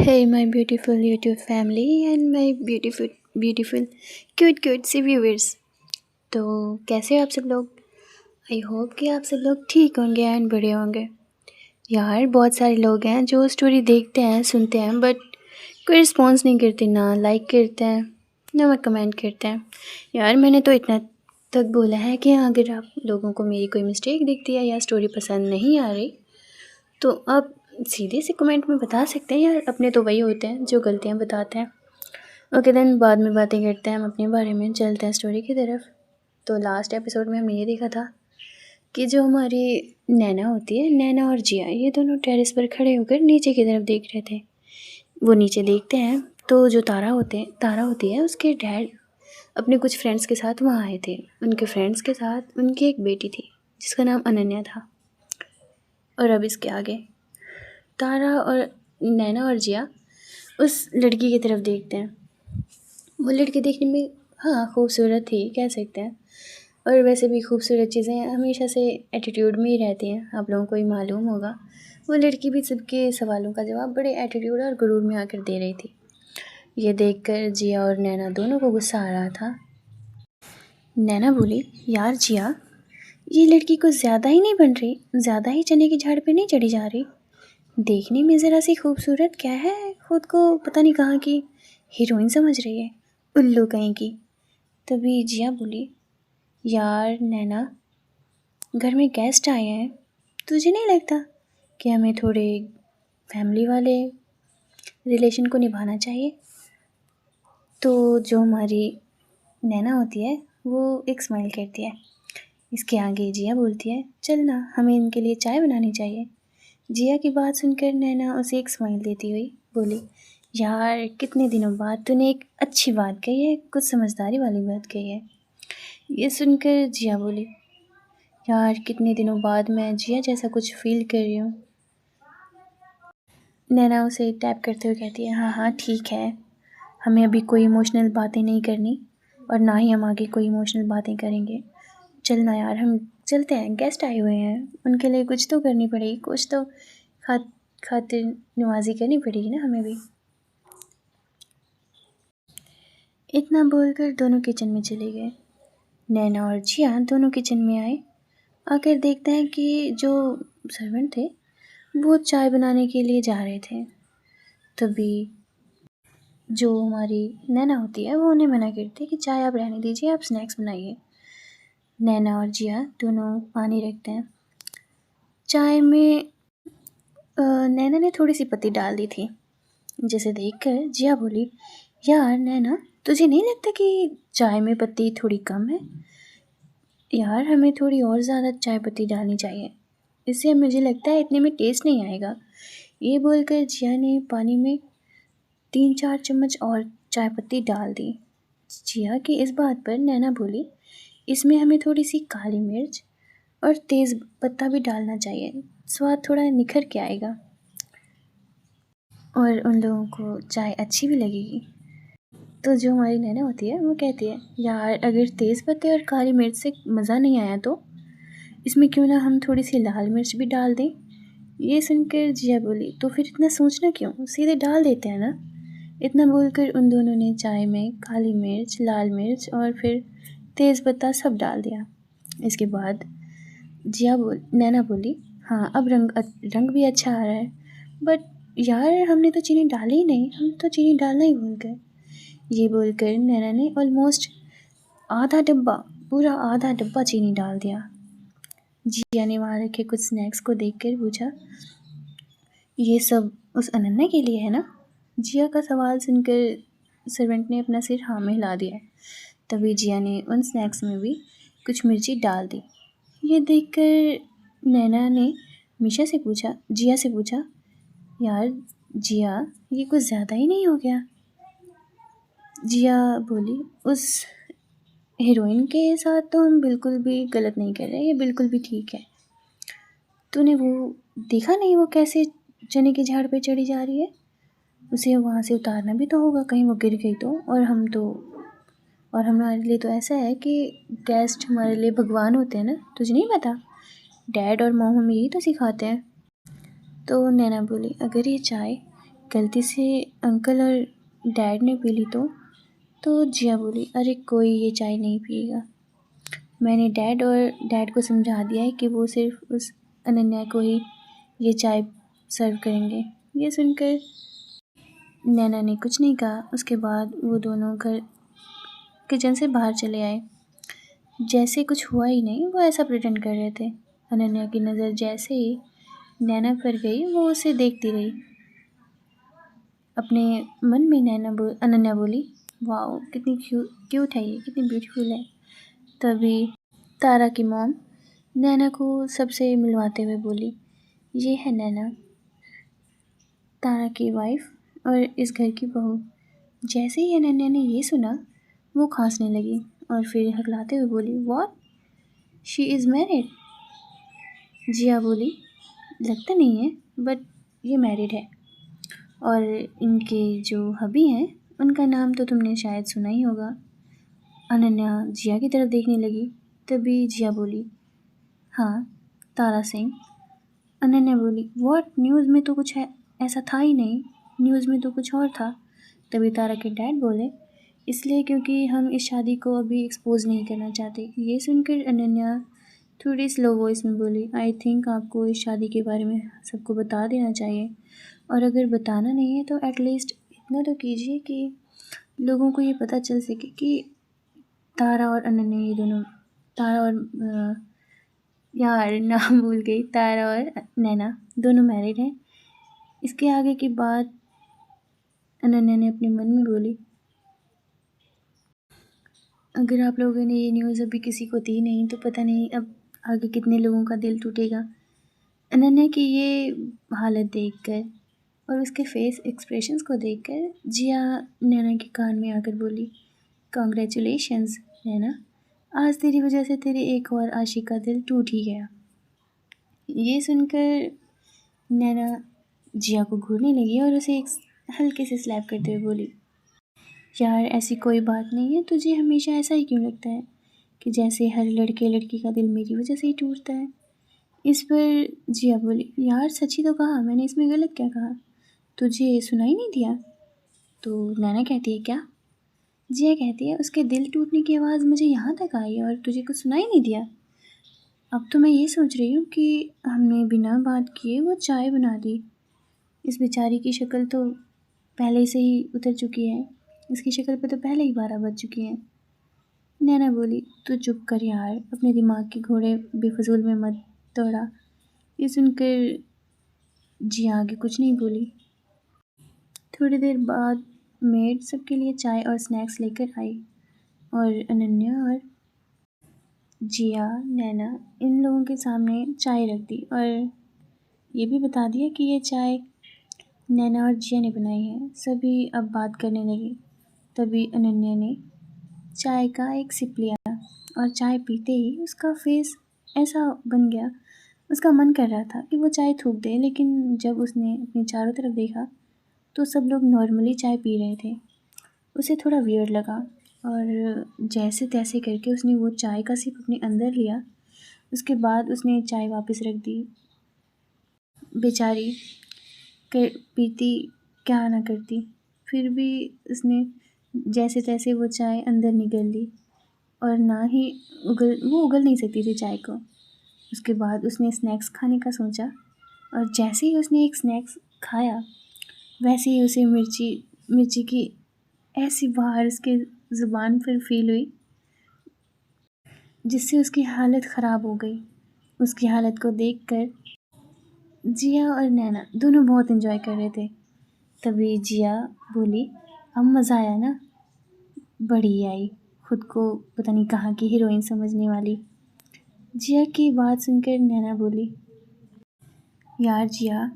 Hey, my beautiful YouTube family and my beautiful, cute से viewers. तो कैसे हो आप सब लोग? आई होप कि आप सब लोग ठीक होंगे एंड बड़े होंगे. यार बहुत सारे लोग हैं जो स्टोरी देखते हैं सुनते हैं बट कोई रिस्पॉन्स नहीं करते, ना लाइक करते हैं ना कमेंट करते हैं. यार मैंने तो इतना तक बोला है कि अगर आप लोगों को मेरी कोई मिस्टेक दिखती है या स्टोरी पसंद नहीं आ रही तो आप सीधे से कमेंट में बता सकते हैं. यार अपने तो वही होते हैं जो गलतियाँ बताते हैं. ओके देन बाद में बातें करते हैं हम अपने बारे में, चलते हैं स्टोरी की तरफ. तो लास्ट एपिसोड में हमने ये देखा था कि जो हमारी नैना होती है, नैना और जिया, ये दोनों टेरेस पर खड़े होकर नीचे की तरफ देख रहे थे. वो नीचे देखते हैं तो जो तारा होती है उसके डैड अपने कुछ फ्रेंड्स के साथ वहाँ आए थे. उनके फ्रेंड्स के साथ उनकी एक बेटी थी जिसका नाम अनन्या था. और अब इसके आगे तारा और नैना और जिया उस लड़की की तरफ देखते हैं. वो लड़की देखने में हाँ खूबसूरत थी कह सकते हैं. और वैसे भी खूबसूरत चीज़ें हमेशा से एटीट्यूड में ही रहती हैं, आप लोगों को ही मालूम होगा. वो लड़की भी सबके सवालों का जवाब बड़े एटीट्यूड और गुरूर में आकर दे रही थी. ये देखकर जिया और नैना दोनों को गुस्सा आ रहा था. नैना बोली, यार जिया, ये लड़की कुछ ज़्यादा ही नहीं बन रही? ज़्यादा ही चने की झाड़ पे नहीं चढ़ी जा रही? देखने में ज़रा सी खूबसूरत क्या है, खुद को पता नहीं कहाँ की हीरोइन समझ रही है, उल्लू कहीं की. तभी जिया बोली, यार नैना, घर में गेस्ट आए हैं, तुझे नहीं लगता कि हमें थोड़े फैमिली वाले रिलेशन को निभाना चाहिए? तो जो हमारी नैना होती है वो एक स्माइल करती है. इसके आगे जिया बोलती है, चल ना हमें इनके लिए चाय बनानी चाहिए. जिया की बात सुनकर नैना उसे एक स्माइल देती हुई बोली, यार कितने दिनों बाद तूने एक अच्छी बात कही है, कुछ समझदारी वाली बात कही है. ये सुनकर जिया बोली, यार कितने दिनों बाद मैं जिया जैसा कुछ फील कर रही हूँ. नैना उसे टैप करते हुए कहती है, हाँ हाँ ठीक है, हमें अभी कोई इमोशनल बातें नहीं करनी और ना ही हम आगे कोई इमोशनल बातें करेंगे. चलना यार, हम चलते हैं, गेस्ट आए हुए हैं, उनके लिए कुछ तो करनी पड़ेगी, कुछ तो खातिर नवाजी करनी पड़ेगी ना हमें भी. इतना बोलकर दोनों किचन में चले गए. नैना और जिया दोनों किचन में आए. आकर देखते हैं कि जो सर्वेंट थे वो चाय बनाने के लिए जा रहे थे. तभी जो हमारी नैना होती है वो उन्हें मना करती है कि चाय आप रहने दीजिए, आप स्नैक्स बनाइए. नैना और जिया दोनों पानी रखते हैं. चाय में नैना ने थोड़ी सी पत्ती डाल दी थी, जिसे देखकर जिया बोली, यार नैना, तुझे नहीं लगता कि चाय में पत्ती थोड़ी कम है? यार हमें थोड़ी और ज़्यादा चाय पत्ती डालनी चाहिए, इससे मुझे लगता है इतने में टेस्ट नहीं आएगा. ये बोलकर जिया ने पानी में 3-4 चम्मच और चाय पत्ती डाल दी. जिया की इस बात पर नैना बोली, इसमें हमें थोड़ी सी काली मिर्च और तेज़ पत्ता भी डालना चाहिए, स्वाद थोड़ा निखर के आएगा और उन लोगों को चाय अच्छी भी लगेगी. तो जो हमारी नैना होती है वो कहती है, यार अगर तेज़ पत्ते और काली मिर्च से मज़ा नहीं आया तो इसमें क्यों ना हम थोड़ी सी लाल मिर्च भी डाल दें. ये सुनकर जिया बोली, तो फिर इतना सोचना क्यों, सीधे डाल देते हैं ना. इतना बोलकर उन दोनों ने चाय में काली मिर्च, लाल मिर्च और फिर तेज़ पत्ता सब डाल दिया. इसके बाद नैना बोली, हाँ अब रंग भी अच्छा आ रहा है, बट यार हमने तो चीनी डाली ही नहीं, हम तो चीनी डालना ही भूल गए. ये बोलकर नैना ने ऑलमोस्ट पूरा आधा डब्बा चीनी डाल दिया. जिया ने वहाँ रखे कुछ स्नैक्स को देखकर पूछा, ये सब उस अनन्या के लिए है ना? जिया का सवाल सुनकर सर्वेंट ने अपना सिर हाँ में हिला दिया. तभी जिया ने उन स्नैक्स में भी कुछ मिर्ची डाल दी. ये देखकर नैना ने जिया से पूछा, यार जिया, ये कुछ ज़्यादा ही नहीं हो गया? जिया बोली, उस हीरोइन के साथ तो हम बिल्कुल भी गलत नहीं कर रहे, ये बिल्कुल भी ठीक है. तूने वो देखा नहीं वो कैसे चने के झाड़ पे चढ़ी जा रही है? उसे वहाँ से उतारना भी तो होगा, कहीं वो गिर गई तो. और हमारे लिए तो ऐसा है कि गेस्ट हमारे लिए भगवान होते हैं ना, तुझे नहीं पता? डैड और मॉम हमें यही तो सिखाते हैं. तो नैना बोली, अगर ये चाय गलती से अंकल और डैड ने पी ली तो जिया बोली, अरे कोई ये चाय नहीं पिएगा। मैंने डैड को समझा दिया है कि वो सिर्फ उस अनन्या को ही ये चाय सर्व करेंगे। ये सुनकर नैना ने कुछ नहीं कहा। उसके बाद वो दोनों घर किचन से बाहर चले आए, जैसे कुछ हुआ ही नहीं। वो ऐसा प्रिटेंड कर रहे थे। अनन्या की नज़र जैसे ही नैना पर गई, वो उसे देखती रही। अपने मन में अनन्या बोली, वाओ कितनी क्यूट है, ये कितनी ब्यूटीफुल है। तभी तारा की मॉम नैना को सबसे मिलवाते हुए बोली, ये है नैना, तारा की वाइफ और इस घर की बहू। जैसे ही अनन्या ने ये सुना, वो खांसने लगी और फिर हकलाते हुए बोली, व्हाट, शी इज़ मैरिड। जिया बोली, लगता नहीं है, बट ये मैरिड है। और इनके जो हबी हैं, उनका नाम तो तुमने शायद सुना ही होगा। अनन्या जिया की तरफ देखने लगी। तभी जिया बोली, हाँ, तारा सिंह। अनन्या बोली, व्हाट, न्यूज़ में तो कुछ है ऐसा था ही नहीं, न्यूज़ में तो कुछ और था। तभी तारा के डैड बोले, इसलिए क्योंकि हम इस शादी को अभी एक्सपोज नहीं करना चाहते। ये सुनकर अनन्या थोड़ी स्लो वॉइस में बोली, आई थिंक आपको इस शादी के बारे में सबको बता देना चाहिए, और अगर बताना नहीं है तो एटलीस्ट इतना तो कीजिए कि लोगों को ये पता चल सके कि तारा और अनन्या, ये दोनों, तारा और यार नाम भूल गई, तारा और नैना दोनों मैरिड हैं। इसके आगे की बात अनन्या ने अपने मन में बोली, अगर आप लोगों ने ये न्यूज़ अभी किसी को दी नहीं तो पता नहीं अब आगे कितने लोगों का दिल टूटेगा। अनन्या की ये हालत देखकर और उसके फेस एक्सप्रेशंस को देखकर जिया नैना के कान में आकर बोली, कॉन्ग्रेचुलेशंस नैना, आज तेरी वजह से तेरे एक और आशिक का दिल टूट ही गया। ये सुनकर नैना जिया को घूरने लगी और उसे एक हल्के से स्लैप करते हुए बोली, यार ऐसी कोई बात नहीं है, तुझे हमेशा ऐसा ही क्यों लगता है कि जैसे हर लड़के लड़की का दिल मेरी वजह से ही टूटता है। इस पर जिया बोली, यार सच ही तो कहा, मैंने इसमें गलत क्या कहा, तुझे सुनाई नहीं दिया। तो नैना कहती है, क्या? जिया कहती है, उसके दिल टूटने की आवाज़ मुझे यहाँ तक आई और तुझे कुछ सुनाई नहीं दिया। अब तो मैं ये सोच रही हूँ कि हमने बिना बात किए वो चाय बना दी। इस बेचारी की शक्ल तो पहले से ही उतर चुकी है, इसकी शक्ल पे तो पहले ही 12 बज चुकी हैं। नैना बोली, तू चुप कर यार, अपने दिमाग के घोड़े बेफजूल में मत दौड़ा। ये सुनकर जिया आगे कुछ नहीं बोली। थोड़ी देर बाद मेड सबके लिए चाय और स्नैक्स लेकर आई और अनन्या और जिया, नैना इन लोगों के सामने चाय रख दी और ये भी बता दिया कि ये चाय नैना और जिया ने बनाई है। सभी अब बात करने लगे। तभी अनन्या ने चाय का एक सिप लिया और चाय पीते ही उसका फेस ऐसा बन गया, उसका मन कर रहा था कि वो चाय थूक दे, लेकिन जब उसने अपने चारों तरफ देखा तो सब लोग नॉर्मली चाय पी रहे थे। उसे थोड़ा वियर्ड लगा और जैसे तैसे करके उसने वो चाय का सिप अपने अंदर लिया। उसके बाद उसने चाय वापस रख दी। बेचारी पीती क्या ना करती, फिर भी उसने जैसे तैसे वो चाय अंदर निगल ली और ना ही उगल नहीं सकती थी चाय को। उसके बाद उसने स्नैक्स खाने का सोचा और जैसे ही उसने एक स्नैक्स खाया, वैसे ही उसे मिर्ची की ऐसी बाहर उसके ज़ुबान पर फील हुई, जिससे उसकी हालत ख़राब हो गई। उसकी हालत को देखकर जिया और नैना दोनों बहुत एंजॉय कर रहे थे। तभी जिया बोली, अब मज़ा आया ना? बड़ी आई, खुद को पता नहीं कहाँ की हीरोइन समझने वाली। जिया की बात सुनकर नैना बोली, यार जिया,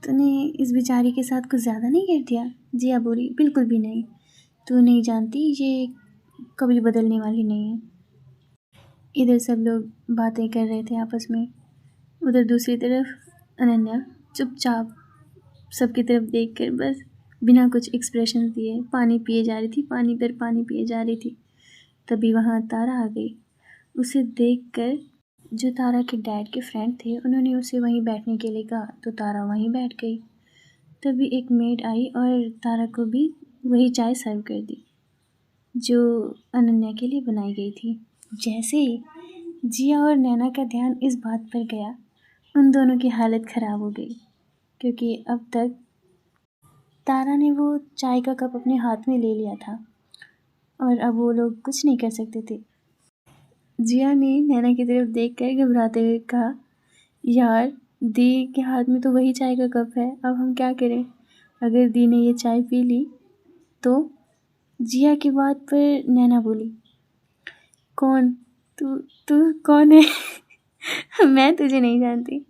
तूने इस बेचारी के साथ कुछ ज़्यादा नहीं कर दिया? जिया बोली, बिल्कुल भी नहीं, तू नहीं जानती, ये कभी बदलने वाली नहीं है। इधर सब लोग बातें कर रहे थे आपस में, उधर दूसरी तरफ अनन्या चुपचाप सबकी तरफ देखकर बस बिना कुछ एक्सप्रेशन दिए पानी पिए जा रही थी, पानी पर पानी पिए जा रही थी। तभी वहाँ तारा आ गई। उसे देखकर जो तारा के डैड के फ्रेंड थे, उन्होंने उसे वहीं बैठने के लिए कहा, तो तारा वहीं बैठ गई। तभी एक मेड आई और तारा को भी वही चाय सर्व कर दी जो अनन्या के लिए बनाई गई थी। जैसे ही जिया और नैना का ध्यान इस बात पर गया, उन दोनों की हालत ख़राब हो गई, क्योंकि अब तक तारा ने वो चाय का कप अपने हाथ में ले लिया था और अब वो लोग कुछ नहीं कर सकते थे। जिया ने नैना की तरफ देखकर घबराते हुए कहा, यार दी के हाथ में तो वही चाय का कप है, अब हम क्या करें? अगर दी ने ये चाय पी ली तो? जिया की बात पर नैना बोली, कौन? तू तू कौन है? मैं तुझे नहीं जानती।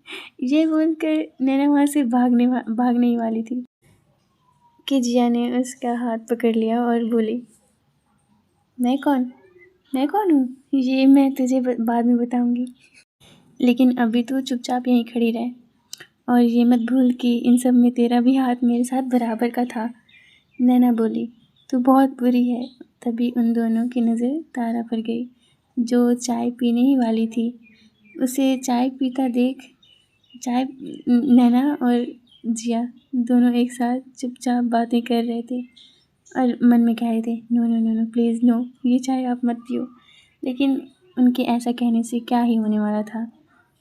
ये बोलकर नैना वहाँ से भागने ही वाली थी कि जिया ने उसका हाथ पकड़ लिया और बोली, मैं कौन हूँ? ये मैं तुझे बाद में बताऊँगी, लेकिन अभी तू चुपचाप यहीं खड़ी रह और ये मत भूल कि इन सब में तेरा भी हाथ मेरे साथ बराबर का था। नैना बोली, तू बहुत बुरी है। तभी उन दोनों की नज़र तारा पर गई, जो चाय पीने ही वाली थी। उसे चाय पीता देख नैना और जिया दोनों एक साथ चुपचाप बातें कर रहे थे और मन में कह रहे थे, no no no no please no, ये चाय आप मत पियो। लेकिन उनके ऐसा कहने से क्या ही होने वाला था।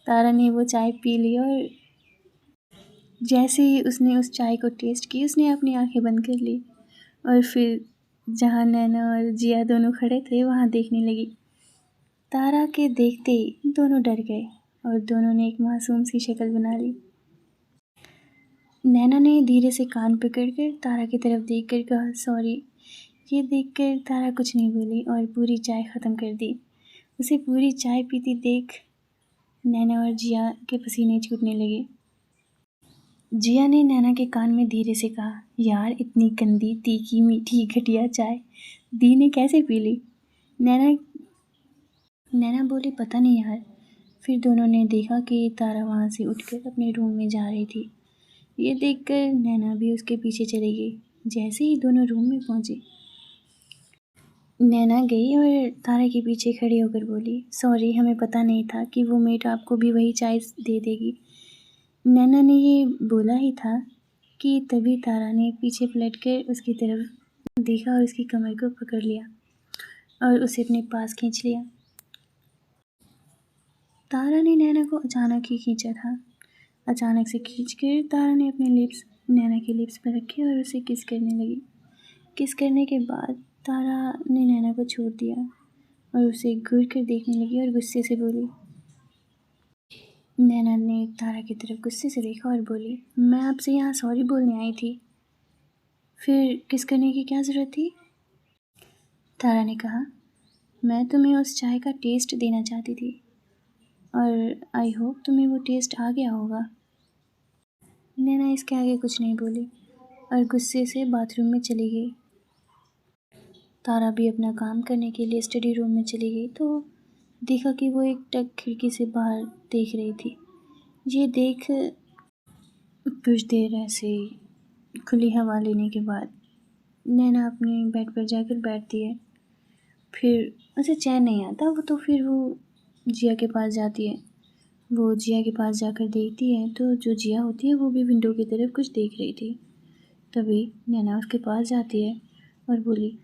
तारा ने वो चाय पी ली और जैसे ही उसने उस चाय को टेस्ट की, उसने अपनी आंखें बंद कर ली और फिर जहाँ नैना और जिया दोनों खड़े थे वहाँ देखने लगी। तारा के देखते ही दोनों डर गए और दोनों ने एक मासूम सी शक्ल बना ली। नैना ने धीरे से कान पकड़कर तारा की तरफ देखकर कहा, सॉरी। ये देखकर तारा कुछ नहीं बोली और पूरी चाय ख़त्म कर दी। उसे पूरी चाय पीती देख नैना और जिया के पसीने छूटने लगे। जिया ने नैना के कान में धीरे से कहा, यार इतनी गंदी तीखी मीठी घटिया चाय दी ने कैसे पी ली? नैना बोली, पता नहीं यार। फिर दोनों ने देखा कि तारा वहाँ से उठकर अपने रूम में जा रही थी। ये देखकर नैना भी उसके पीछे चली गई। जैसे ही दोनों रूम में पहुँचे, नैना गई और तारा के पीछे खड़ी होकर बोली, सॉरी, हमें पता नहीं था कि वो मेड आपको भी वही चाय दे देगी। नैना ने ये बोला ही था कि तभी तारा ने पीछे पलटकर उसकी तरफ देखा और उसकी कमर को पकड़ लिया और उसे अपने पास खींच लिया। तारा ने नैना को अचानक ही खींचा था। अचानक से खींचकर तारा ने अपने लिप्स नैना के लिप्स पर रखे और उसे किस करने लगी। किस करने के बाद तारा ने नैना को छोड़ दिया और उसे घूर कर देखने लगी और गुस्से से बोली। नैना ने तारा की तरफ गुस्से से देखा और बोली, मैं आपसे यहाँ सॉरी बोलने आई थी, फिर किस करने की क्या ज़रूरत थी? तारा ने कहा, मैं तुम्हें उस चाय का टेस्ट देना चाहती थी और आई होप तुम्हें वो टेस्ट आ गया होगा। नैना इसके आगे कुछ नहीं बोली और गुस्से से बाथरूम में चली गई। तारा भी अपना काम करने के लिए स्टडी रूम में चली गई तो देखा कि वो एक टक खिड़की से बाहर देख रही थी। ये देख कुछ देर ऐसे खुली हवा लेने के बाद नैना अपने बेड पर जाकर बैठती है। फिर उसे चैन नहीं आता, फिर वो जिया के पास जाती है। वो जिया के पास जाकर देखती है तो जो जिया होती है वो भी विंडो की तरफ कुछ देख रही थी। तभी नैना उसके पास जाती है और बोली,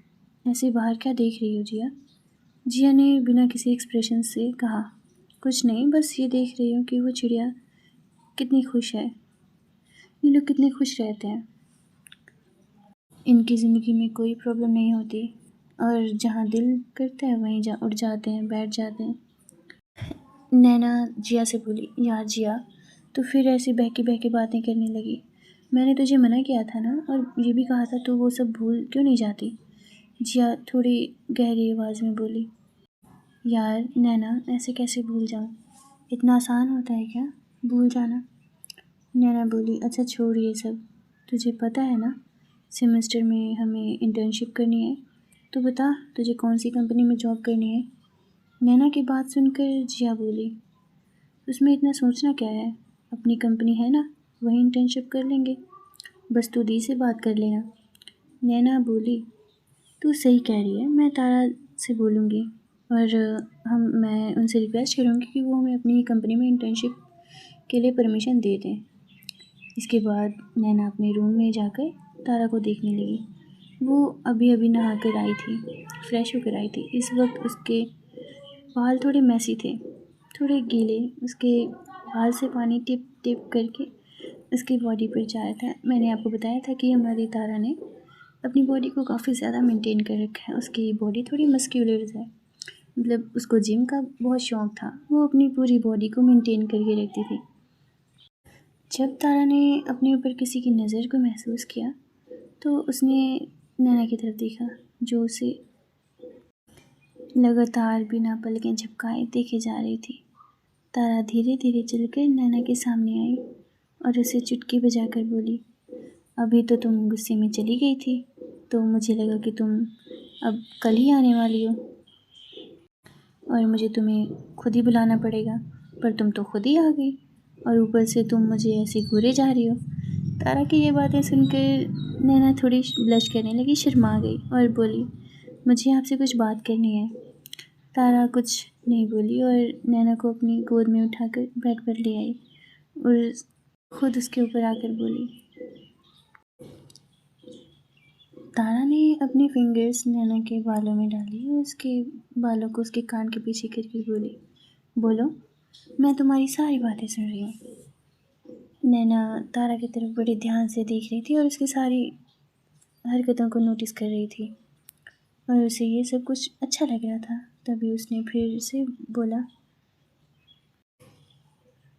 ऐसे बाहर क्या देख रही हो जिया? जिया ने बिना किसी एक्सप्रेशन से कहा, कुछ नहीं, बस ये देख रही हूँ कि वो चिड़िया कितनी खुश है, ये लोग कितने खुश रहते हैं, इनकी ज़िंदगी में कोई प्रॉब्लम नहीं होती और जहाँ दिल करता है वहीं उड़ जाते हैं, बैठ जाते हैं। नैना जिया से बोली, यार जिया, तो फिर ऐसी बहकी बातें करने लगी। मैंने तुझे मना किया था ना और ये भी कहा था, तो वो सब भूल क्यों नहीं जाती? जिया थोड़ी गहरी आवाज़ में बोली, यार नैना, ऐसे कैसे भूल जाऊँ? इतना आसान होता है क्या भूल जाना? नैना बोली, अच्छा छोड़ ये सब, तुझे पता है ना सेमेस्टर में हमें इंटर्नशिप करनी है, तो बता तुझे कौन सी कंपनी में जॉब करनी है? नैना की बात सुनकर जिया बोली, उसमें इतना सोचना क्या है, अपनी कंपनी है ना, वहीं इंटर्नशिप कर लेंगे, बस तू दी से बात कर लेना। नैना बोली, तू सही कह रही है, मैं तारा से बोलूँगी और मैं उनसे रिक्वेस्ट करूँगी कि वो हमें अपनी कंपनी में इंटर्नशिप के लिए परमिशन दे दें। इसके बाद नैना अपने रूम में जाकर तारा को देखने लगी। वो अभी अभी नहा कर आई थी, फ्रेश होकर आई थी। इस वक्त उसके बाल थोड़े मैसी थे, थोड़े गीले। उसके बाल से पानी टिप टिप करके उसकी बॉडी पर जा रहा था। मैंने आपको बताया था कि हमारी तारा ने अपनी बॉडी को काफ़ी ज़्यादा मेंटेन कर रखा है। उसकी बॉडी थोड़ी मस्क्यूलर है, मतलब उसको जिम का बहुत शौक़ था। वो अपनी पूरी बॉडी को मेंटेन करके रखती थी। जब तारा ने अपने ऊपर किसी की नज़र को महसूस किया तो उसने नैना की तरफ देखा, जो उसे लगातार बिना पलकें झपकाए देखे जा रही थी। तारा धीरे धीरे चलकर नैना के सामने आई और उसे चुटकी बजाकर बोली, अभी तो तुम गुस्से में चली गई थी, तो मुझे लगा कि तुम अब कल ही आने वाली हो और मुझे तुम्हें खुद ही बुलाना पड़ेगा, पर तुम तो खुद ही आ गई और ऊपर से तुम मुझे ऐसे घूरे जा रही हो। तारा की ये बातें सुनकर नैना थोड़ी ब्लश करने लगी, शर्मा गई और बोली, मुझे आपसे कुछ बात करनी है। तारा कुछ नहीं बोली और नैना को अपनी गोद में उठाकर बेड पर ले आई और खुद उसके ऊपर आकर बोली। तारा ने अपनी फिंगर्स नैना के बालों में डाली और उसके बालों को उसके कान के पीछे करके बोली, बोलो, मैं तुम्हारी सारी बातें सुन रही हूँ। नैना तारा की तरफ बड़े ध्यान से देख रही थी और उसकी सारी हरकतों को नोटिस कर रही थी और उसे ये सब कुछ अच्छा लग रहा था। तभी उसने फिर से बोला,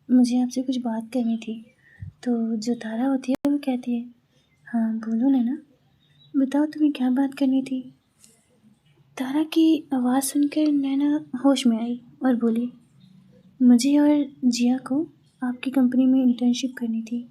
मुझे आपसे कुछ बात करनी थी। तो जो तारा होती है वो कहती है, हाँ बोलो नैना, बताओ तुम्हें क्या बात करनी थी। तारा की आवाज़ सुनकर नैना होश में आई और बोली, मुझे और जिया को आपकी कंपनी में इंटर्नशिप करनी थी।